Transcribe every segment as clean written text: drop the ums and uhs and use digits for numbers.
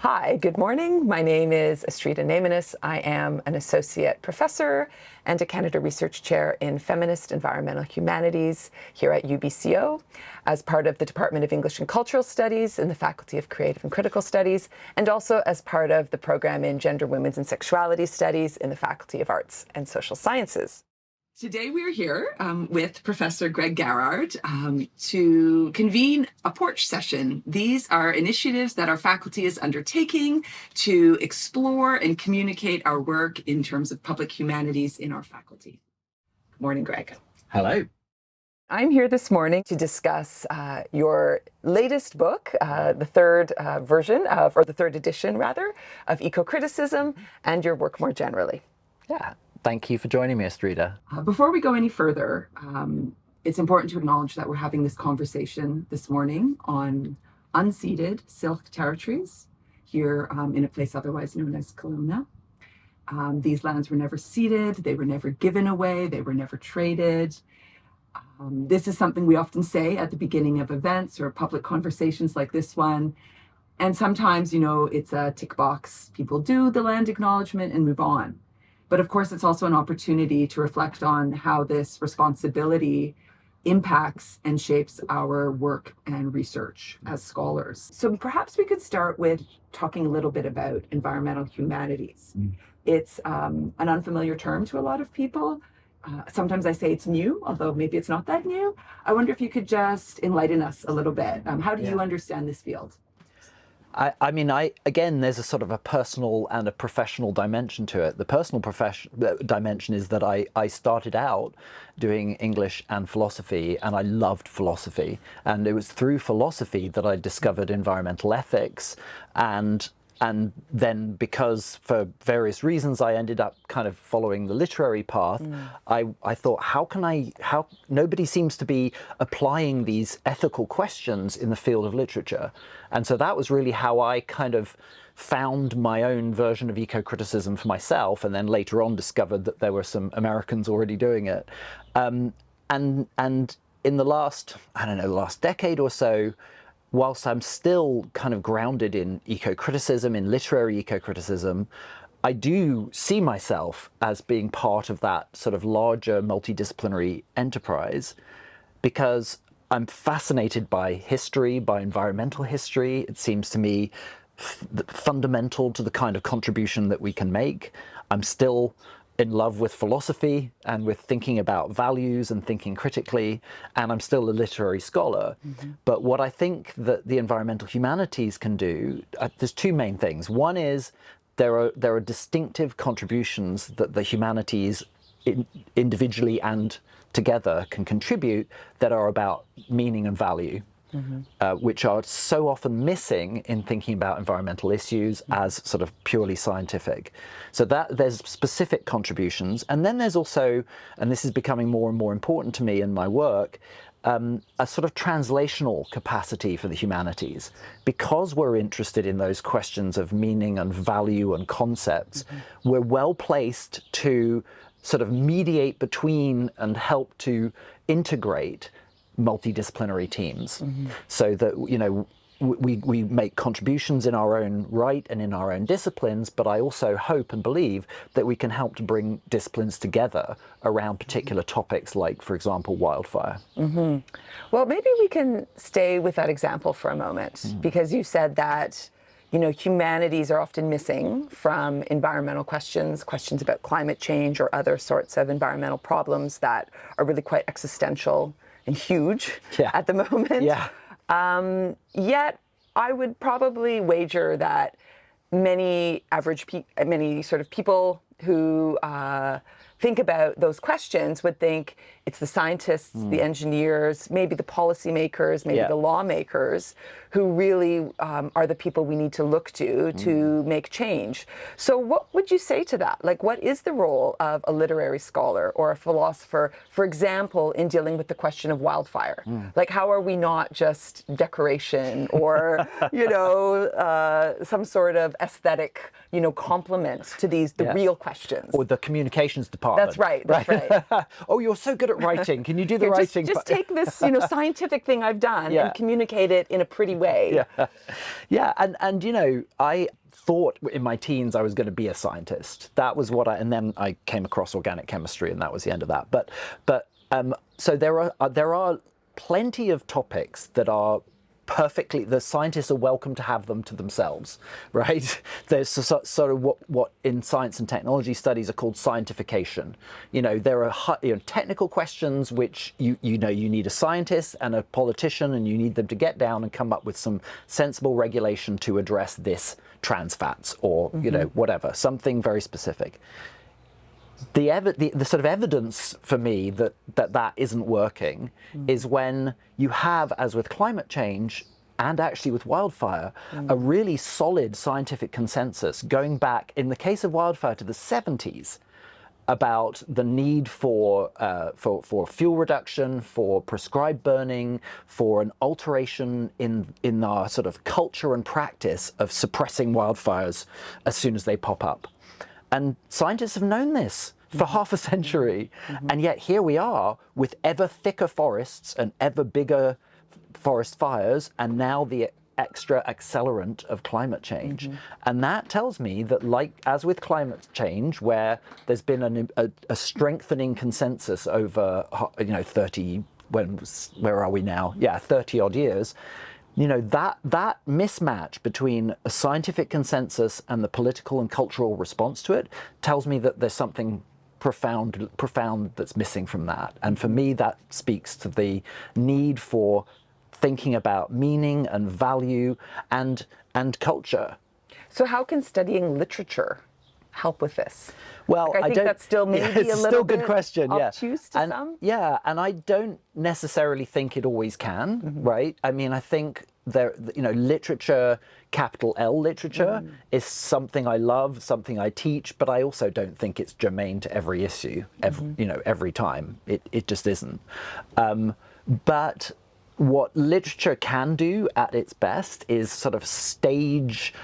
Hi, good morning. My name is Astrida Neimanis. I am an associate professor and a Canada Research Chair in Feminist Environmental Humanities here at UBCO as part of the Department of English and Cultural Studies in the Faculty of Creative and Critical Studies, and also as part of the program in Gender, Women's and Sexuality Studies in the Faculty of Arts and Social Sciences. Today we are here with Professor Greg Garrard to convene a Porch session. These are initiatives that our faculty is undertaking to explore and communicate our work in terms of public humanities in our faculty. Morning, Greg. Hello. I'm here this morning to discuss your latest book, the third version of, or the third edition rather, of Ecocriticism, and your work more generally. Yeah. Thank you for joining me, Astrida. Before we go any further, it's important to acknowledge that we're having this conversation this morning on unceded Syilx territories here in a place otherwise known as Kelowna. These lands were never ceded, they were never given away, they were never traded. This is something we often say at the beginning of events or public conversations like this one. And sometimes, you know, it's a tick box. People do the land acknowledgement and move on. But of course, it's also an opportunity to reflect on how this responsibility impacts and shapes our work and research as scholars. So perhaps we could start with talking a little bit about environmental humanities. It's an unfamiliar term to a lot of people. Sometimes I say it's new, although maybe it's not that new. I wonder if you could just enlighten us a little bit. How do you understand this field? Again, there's a sort of a personal and a professional dimension to it. The personal dimension is that I started out doing English and philosophy, and I loved philosophy. And it was through philosophy that I discovered environmental ethics. And then, because for various reasons I ended up kind of following the literary path, I thought, how nobody seems to be applying these ethical questions in the field of literature. And so that was really how I kind of found my own version of eco-criticism for myself, and then later on discovered that there were some Americans already doing it. And in the last, the last decade or so, whilst I'm still kind of grounded in eco-criticism, in literary eco-criticism, I do see myself as being part of that sort of larger multidisciplinary enterprise, because I'm fascinated by history, by environmental history. It seems to me fundamental to the kind of contribution that we can make. I'm still in love with philosophy and with thinking about values and thinking critically, and I'm still a literary scholar. But what I think that the environmental humanities can do, there's two main things. One is there are distinctive contributions that the humanities individually and together can contribute that are about meaning and value. Which are so often missing in thinking about environmental issues as sort of purely scientific. So that there's specific contributions, and then there's also, and this is becoming more and more important to me in my work, a sort of translational capacity for the humanities. Because we're interested in those questions of meaning and value and concepts, we're well placed to sort of mediate between and help to integrate multidisciplinary teams, so that, you know, we make contributions in our own right and in our own disciplines, but I also hope and believe that we can help to bring disciplines together around particular topics like, for example, wildfire. Well, maybe we can stay with that example for a moment, because you said that, you know, humanities are often missing from environmental questions, questions about climate change or other sorts of environmental problems that are really quite existential and huge at the moment. Yet I would probably wager that many sort of people who think about those questions would think it's the scientists, the engineers, maybe the policymakers, maybe the lawmakers who really are the people we need to look to make change. So what would you say to that? Like, what is the role of a literary scholar or a philosopher, for example, in dealing with the question of wildfire? Like, how are we not just decoration or, you know, some sort of aesthetic, you know, complement to the real questions? Or the communications department department. That's right. That's right. Oh, you're so good at writing. Can you do the Here, writing? just take this, scientific thing I've done Yeah. and communicate it in a pretty way. Yeah, and I thought in my teens I was going to be a scientist. That was what and then I came across organic chemistry, and that was the end of that. But so there are plenty of topics that are perfectly, the scientists are welcome to have them to themselves, right? There's sort of what in science and technology studies are called scientification. There are technical questions which you need a scientist and a politician, and you need them to get down and come up with some sensible regulation to address this trans fats or whatever, something very specific. The sort of evidence for me that isn't working is when you have, as with climate change and actually with wildfire, a really solid scientific consensus going back, in the case of wildfire, to the 70s, about the need for fuel reduction, for prescribed burning, for an alteration in our sort of culture and practice of suppressing wildfires as soon as they pop up. And scientists have known this for half a century. And yet here we are with ever thicker forests and ever bigger forest fires, and now the extra accelerant of climate change. And that tells me that, like as with climate change, where there's been a strengthening consensus over 30, where are we now? Yeah, 30 odd years. That mismatch between a scientific consensus and the political and cultural response to it tells me that there's something profound that's missing from that. And for me, that speaks to the need for thinking about meaning and value and culture. So how can studying literature help with this? Well, I think that's still maybe it's a little still a bit good question. obtuse to and, some. Yeah, and I don't necessarily think it always can, right? I mean, I think literature, capital L literature, is something I love, something I teach, but I also don't think it's germane to every issue, every time. It just isn't. But what literature can do at its best is sort of stage,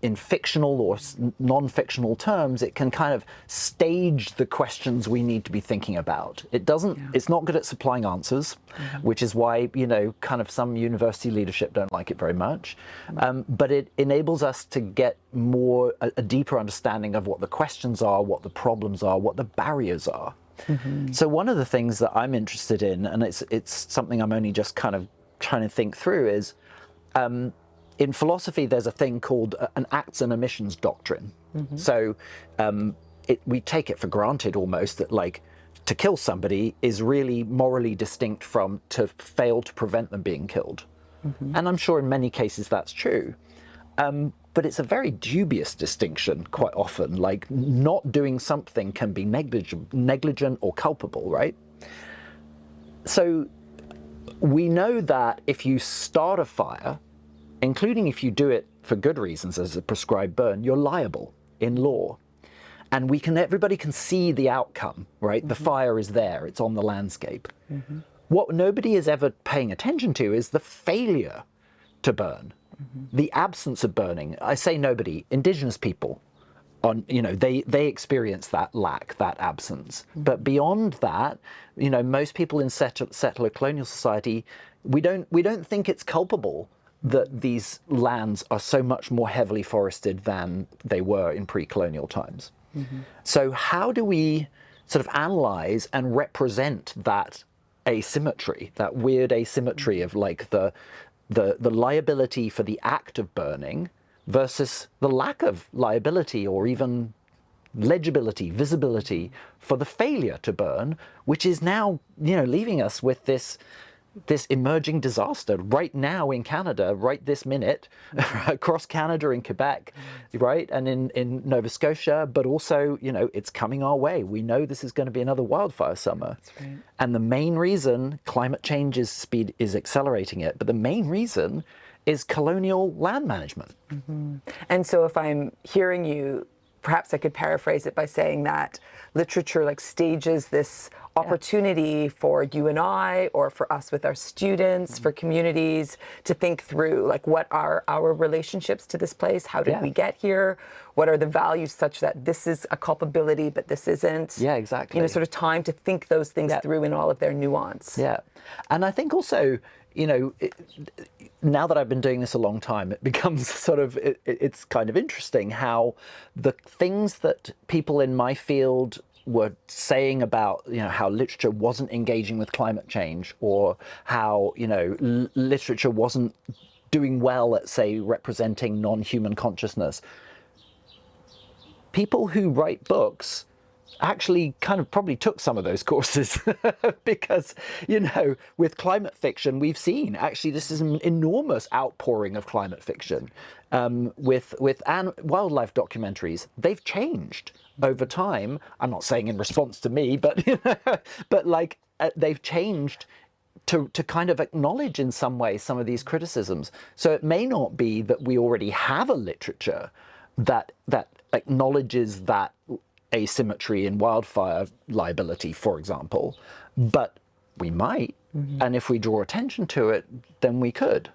in fictional or non-fictional terms, it can kind of stage the questions we need to be thinking about. It's not good at supplying answers, which is why, kind of some university leadership don't like it very much. But it enables us to get a deeper understanding of what the questions are, what the problems are, what the barriers are. So one of the things that I'm interested in, and it's something I'm only just kind of trying to think through, is in philosophy there's a thing called an acts and omissions doctrine. So we take it for granted almost that, like, to kill somebody is really morally distinct from to fail to prevent them being killed. And I'm sure in many cases that's true. But it's a very dubious distinction quite often. Like, not doing something can be negligent or culpable, right? So we know that if you start a fire, including if you do it for good reasons as a prescribed burn, you're liable in law. And everybody can see the outcome, right? The fire is there, it's on the landscape. What nobody is ever paying attention to is the failure to burn. The absence of burning. I say nobody, indigenous people, they experience that lack, that absence. But beyond that, most people in settler colonial society, we don't think it's culpable that these lands are so much more heavily forested than they were in pre-colonial times. So how do we sort of analyze and represent that asymmetry, that weird asymmetry of, like, the liability for the act of burning versus the lack of liability or even legibility, visibility for the failure to burn, which is now, leaving us with this emerging disaster right now in Canada, right this minute, across Canada and Quebec, right? And in Nova Scotia, but also, it's coming our way. We know this is going to be another wildfire summer. That's right. And the main reason climate change is accelerating it, but the main reason is colonial land management. And so if I'm hearing you perhaps I could paraphrase it by saying that literature like stages this opportunity for you and I, or for us with our students, for communities, to think through like, what are our relationships to this place? How did we get here? What are the values such that this is a culpability, but this isn't? Yeah, exactly. You know, sort of time to think those things through in all of their nuance. Yeah. And I think also, you know, now that I've been doing this a long time, it becomes sort of, it's kind of interesting how the things that people in my field were saying about, you know, how literature wasn't engaging with climate change, or how, you know, literature wasn't doing well at, say, representing non-human consciousness. People who write books actually kind of probably took some of those courses because, you know, with climate fiction, we've seen actually this is an enormous outpouring of climate fiction. With wildlife documentaries, they've changed over time. I'm not saying in response to me, but but like they've changed to kind of acknowledge in some way some of these criticisms. So it may not be that we already have a literature that acknowledges that asymmetry in wildfire liability, for example, but we might, and if we draw attention to it, then we could.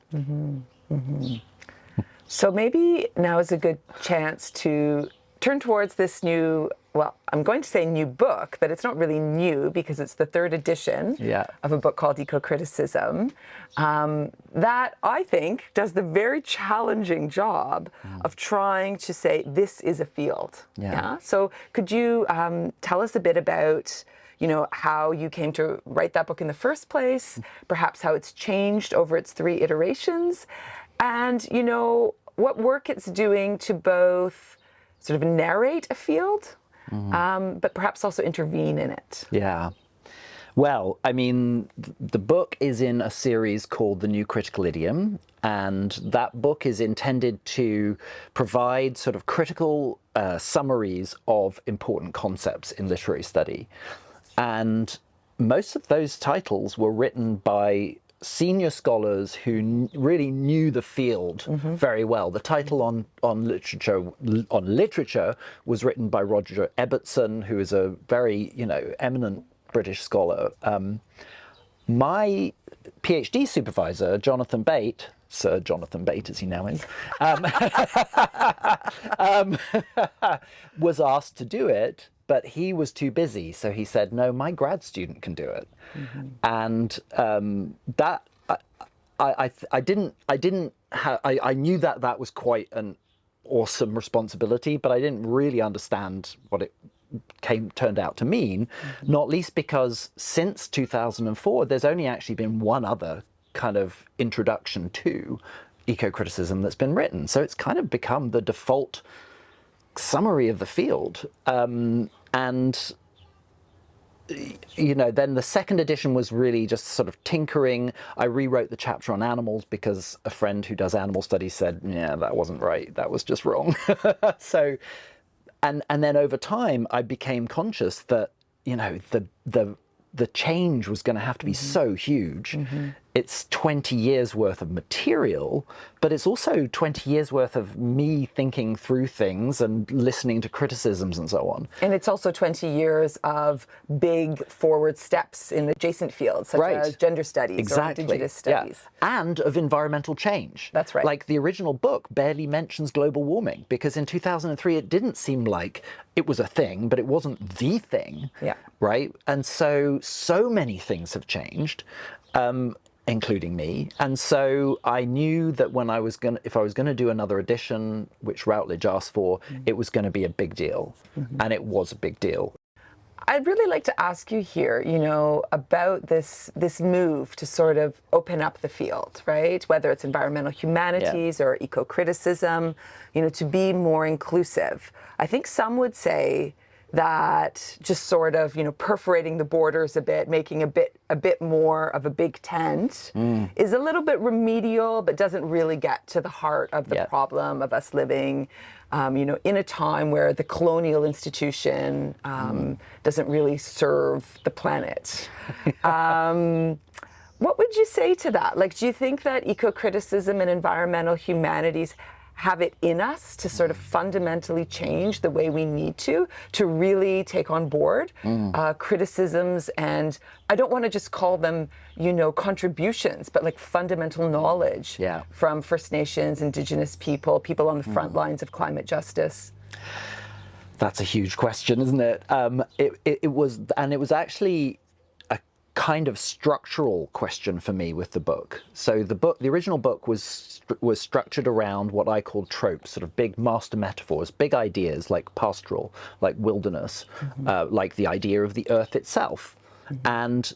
So maybe now is a good chance to turn towards this new, well, I'm going to say new book, but it's not really new because it's the third edition of a book called Ecocriticism, that I think does the very challenging job of trying to say this is a field. So could you tell us a bit about, you know, how you came to write that book in the first place, perhaps how it's changed over its 3 iterations, and, you know, what work it's doing to both sort of narrate a field, but perhaps also intervene in it. Yeah. Well, I mean, the book is in a series called The New Critical Idiom, and that book is intended to provide sort of critical summaries of important concepts in literary study. And most of those titles were written by senior scholars who really knew the field very well. The title on literature was written by Roger Ebertson, who is a very, you know, eminent British scholar. My PhD supervisor, Jonathan Bate, Sir Jonathan Bate as he now is, was asked to do it, but he was too busy, so he said, no, my grad student can do it. And that I knew that was quite an awesome responsibility, but I didn't really understand what it turned out to mean, not least because since 2004, there's only actually been one other kind of introduction to eco-criticism that's been written. So it's kind of become the default summary of the field. And you know, then the second edition was really just sort of tinkering. I rewrote the chapter on animals because a friend who does animal studies said, yeah, that wasn't right, that was just wrong. So and then over time I became conscious that, you know, the change was going to have to be so huge. It's 20 years worth of material, but it's also 20 years worth of me thinking through things and listening to criticisms and so on. And it's also 20 years of big forward steps in adjacent fields, such as gender studies or indigenous studies. And of environmental change. That's right. Like the original book barely mentions global warming, because in 2003 it didn't seem like it was a thing, but it wasn't the thing. Right? And so many things have changed. Including me, and so I knew that if I was gonna do another edition, which Routledge asked for, it was going to be a big deal, and it was a big deal. I'd really like to ask you here, you know, about this move to sort of open up the field, right? Whether it's environmental humanities or eco-criticism, you know, to be more inclusive. I think some would say that just sort of, you know, perforating the borders a bit, making a bit more of a big tent is a little bit remedial, but doesn't really get to the heart of the problem of us living, you know, in a time where the colonial institution doesn't really serve the planet. What would you say to that? Like, do you think that eco-criticism and environmental humanities have it in us to sort of fundamentally change the way we need to really take on board criticisms, and I don't want to just call them, contributions, but like fundamental knowledge from First Nations, Indigenous people on the front lines of climate justice? That's a huge question, isn't it? It was actually a kind of structural question for me with the book. So the original book was structured around what I call tropes, sort of big master metaphors, big ideas like pastoral, like wilderness, like the idea of the earth itself. And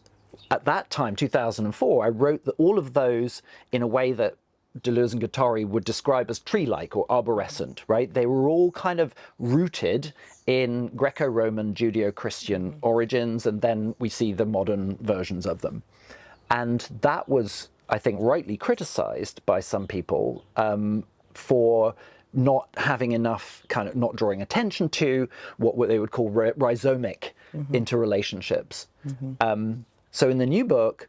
at that time, 2004, I wrote all of those in a way that Deleuze and Guattari would describe as tree-like or arborescent, right? They were all kind of rooted in Greco-Roman, Judeo-Christian origins, and then we see the modern versions of them. And that was, I think, rightly criticized by some people for not having enough, kind of not drawing attention to what they would call rhizomic interrelationships. So in the new book,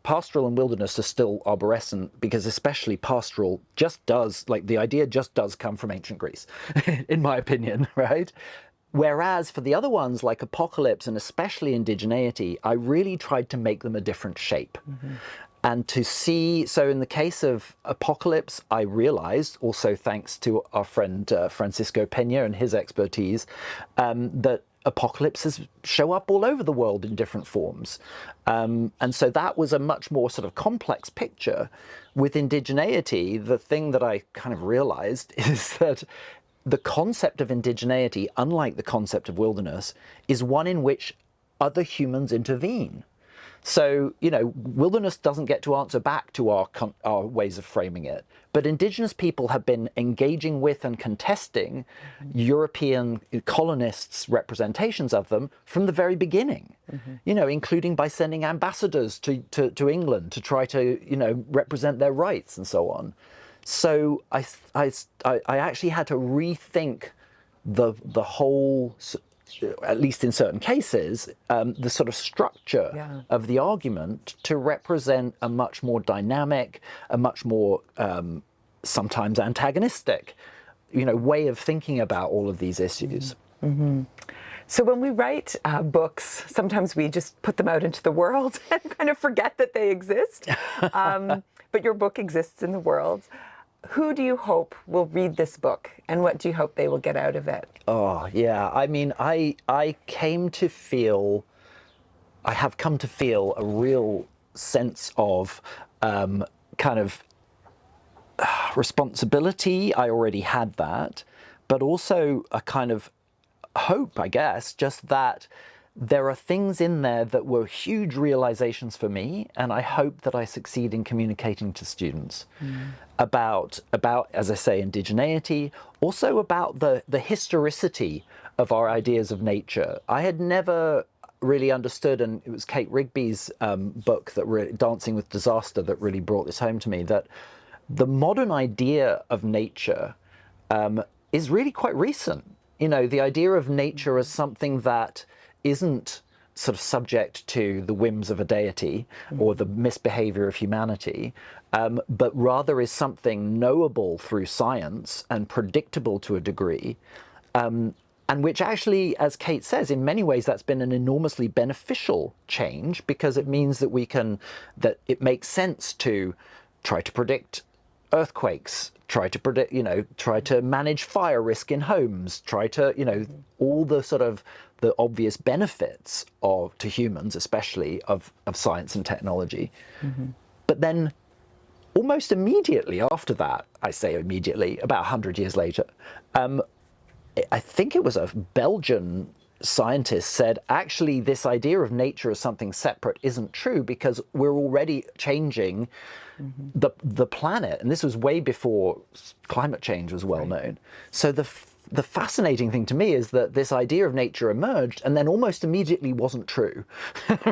pastoral and wilderness are still arborescent, because especially pastoral just does, like the idea just does come from ancient Greece, in my opinion, right? Whereas for the other ones, like apocalypse and especially indigeneity, I really tried to make them a different shape. And to see, so in the case of apocalypse, I realized, also thanks to our friend Francisco Peña and his expertise, that apocalypses show up all over the world in different forms. And so that was a much more sort of complex picture. With indigeneity, the thing that I kind of realized is that the concept of indigeneity, unlike the concept of wilderness, is one in which other humans intervene. So, wilderness doesn't get to answer back to our ways of framing it. But indigenous people have been engaging with and contesting European colonists' representations of them from the very beginning, including by sending ambassadors to England to try to, represent their rights and so on. So I actually had to rethink the whole, at least in certain cases, the sort of structure of the argument to represent a much more dynamic, a much more sometimes antagonistic, way of thinking about all of these issues. So when we write books, sometimes we just put them out into the world and kind of forget that they exist. But your book exists in the world. Who do you hope will read this book, and what do you hope they will get out of it? Oh, yeah. I mean, I have come to feel a real sense of kind of responsibility. I already had that, but also a kind of hope, I guess, just that there are things in there that were huge realizations for me, and I hope that I succeed in communicating to students about, as I say, indigeneity, also about the historicity of our ideas of nature. I had never really understood, and it was Kate Rigby's book, Dancing with Disaster, that really brought this home to me, that the modern idea of nature is really quite recent. The idea of nature as something that isn't sort of subject to the whims of a deity or the misbehavior of humanity, but rather is something knowable through science and predictable to a degree, and which actually, as Kate says, in many ways that's been an enormously beneficial change, because it means that it makes sense to try to predict earthquakes, try to predict, try to manage fire risk in homes, try to, all the sort of the obvious benefits to humans, especially of science and technology. But then almost immediately after that, I say immediately, about 100 years later, I think it was a Belgian scientist said, actually, this idea of nature as something separate isn't true, because we're already changing the planet. And this was way before climate change was well known. So the fascinating thing to me is that this idea of nature emerged and then almost immediately wasn't true,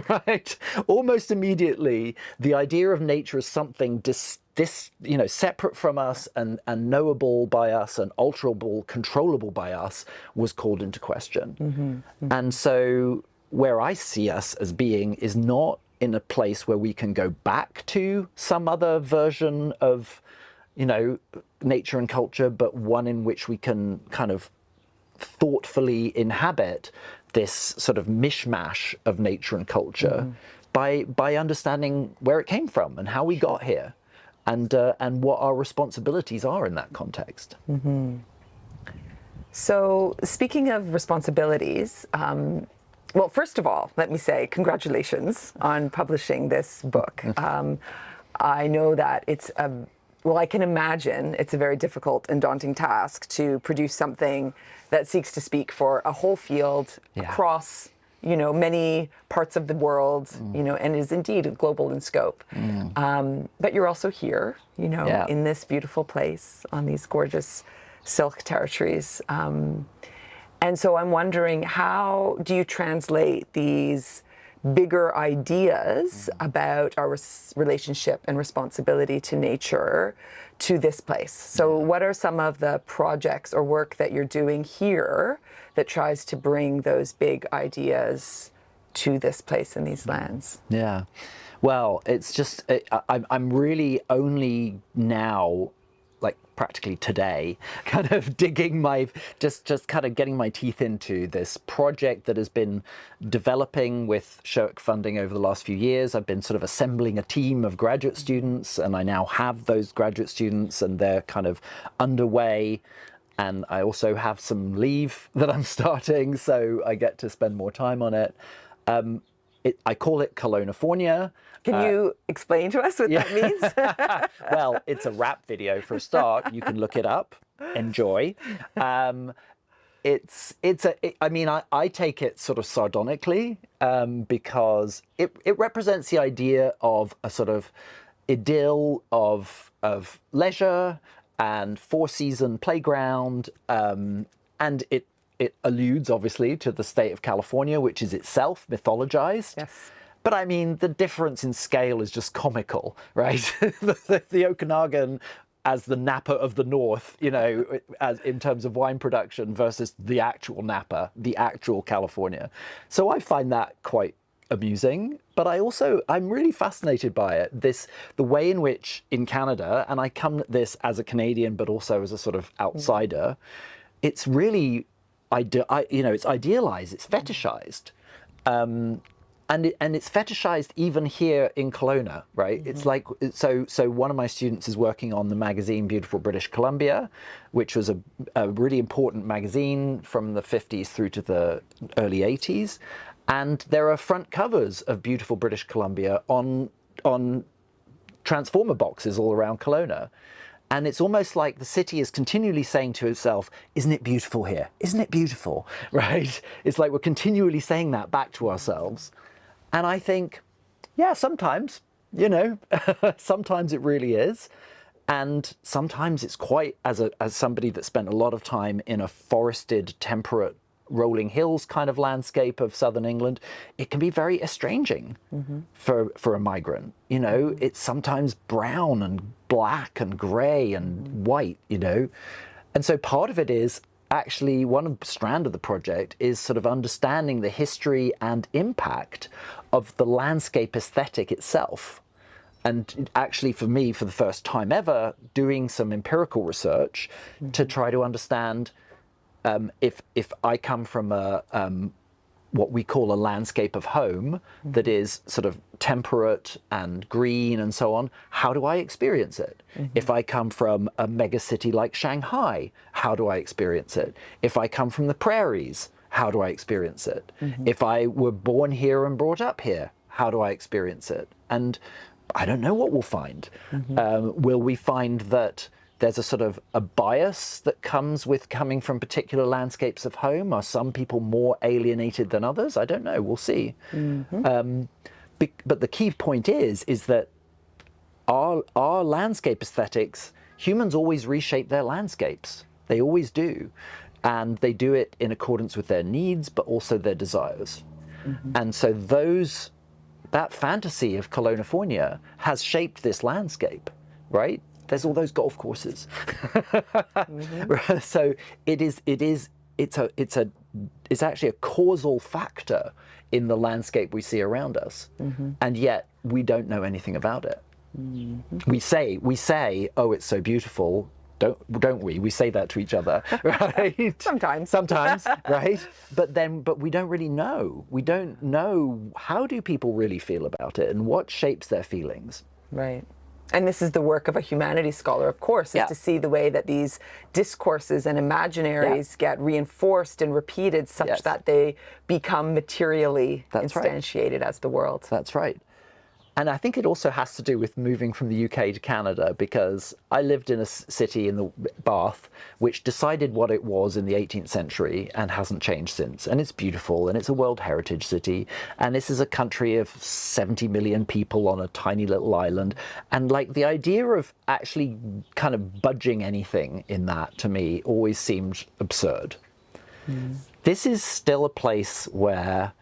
right? Almost immediately, the idea of nature as something separate from us and knowable by us and alterable, controllable by us was called into question. And so where I see us as being is not in a place where we can go back to some other version of you know, nature and culture, but one in which we can kind of thoughtfully inhabit this sort of mishmash of nature and culture by understanding where it came from and how we got here, and what our responsibilities are in that context. So speaking of responsibilities, well, first of all, let me say congratulations on publishing this book. I know that it's well, I can imagine it's a very difficult and daunting task to produce something that seeks to speak for a whole field across, you know, many parts of the world, you know, and is indeed global in scope. But you're also here, you know, in this beautiful place on these gorgeous silk territories. And so I'm wondering, how do you translate these bigger ideas about our relationship and responsibility to nature to this place? So what are some of the projects or work that you're doing here that tries to bring those big ideas to this place and these lands? Yeah, well, it's just, I'm really only now, like practically today, kind of digging my, just kind of getting my teeth into this project that has been developing with SHOEC funding over the last few years. I've been sort of assembling a team of graduate students, and I now have those graduate students and they're kind of underway. And I also have some leave that I'm starting, so I get to spend more time on it. I call it Colonifornia. Can you explain to us what that means? Well, it's a rap video for a start. You can look it up. Enjoy. I mean, I take it sort of sardonically because it represents the idea of a sort of idyll of leisure and four-season playground, and it alludes obviously to the state of California, which is itself mythologized. Yes. But I mean, the difference in scale is just comical, right? the Okanagan as the Napa of the North, you know, as in terms of wine production versus the actual Napa, the actual California. So I find that quite amusing, but I'm really fascinated by it. The way in which in Canada, and I come at this as a Canadian, but also as a sort of outsider, it's really, you know, it's idealized, it's fetishized. And it's fetishized even here in Kelowna, right? It's like, so one of my students is working on the magazine Beautiful British Columbia, which was a really important magazine from the 50s through to the early 80s. And there are front covers of Beautiful British Columbia on transformer boxes all around Kelowna. And it's almost like the city is continually saying to itself, isn't it beautiful here? Isn't it beautiful, right? It's like we're continually saying that back to ourselves. And I think, yeah, sometimes, you know, sometimes it really is. And sometimes it's quite, as somebody that spent a lot of time in a forested, temperate, rolling hills kind of landscape of southern England, it can be very estranging for a migrant. You know, it's sometimes brown and black and grey and white, you know. And so part of it is, actually, one strand of the project is sort of understanding the history and impact of the landscape aesthetic itself. And actually, for me, for the first time ever, doing some empirical research to try to understand if I come from what we call a landscape of home that is sort of temperate and green and so on, how do I experience it? If I come from a megacity like Shanghai, how do I experience it? If I come from the prairies, how do I experience it? If I were born here and brought up here, how do I experience it? And I don't know what we'll find. Will we find that there's a sort of a bias that comes with coming from particular landscapes of home? Are some people more alienated than others? I don't know, we'll see. But the key point is that our landscape aesthetics, humans always reshape their landscapes. They always do. And they do it in accordance with their needs, but also their desires. And so that fantasy of Colonifornia has shaped this landscape, right? There's all those golf courses. So it's actually a causal factor in the landscape we see around us. And yet we don't know anything about it. We say, oh, it's so beautiful. Don't we? We say that to each other, right? Sometimes, right? But we don't really know. We don't know, how do people really feel about it and what shapes their feelings. Right. And this is the work of a humanities scholar, of course, is to see the way that these discourses and imaginaries get reinforced and repeated such that they become materially instantiated as the world. That's right. And I think it also has to do with moving from the UK to Canada, because I lived in a city in the Bath which decided what it was in the 18th century and hasn't changed since. And it's beautiful, and it's a World Heritage City, and this is a country of 70 million people on a tiny little island. And like, the idea of actually kind of budging anything in that, to me, always seemed absurd. This is still a place where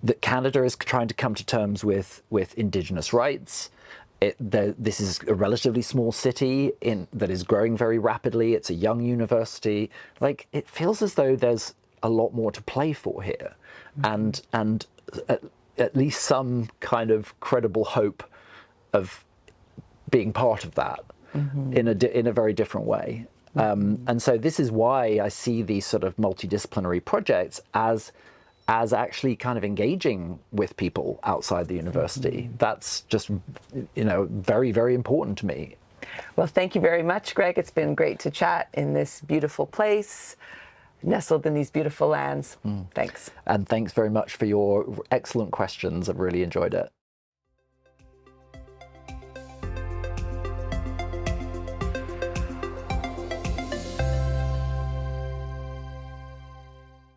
that Canada is trying to come to terms with Indigenous rights. This is a relatively small city that is growing very rapidly. It's a young university. Like, it feels as though there's a lot more to play for here, and at least some kind of credible hope of being part of that in a very different way. And so this is why I see these sort of multidisciplinary projects as actually kind of engaging with people outside the university. That's just, very, very important to me. Well, thank you very much, Greg. It's been great to chat in this beautiful place, nestled in these beautiful lands. Thanks. And thanks very much for your excellent questions. I've really enjoyed it.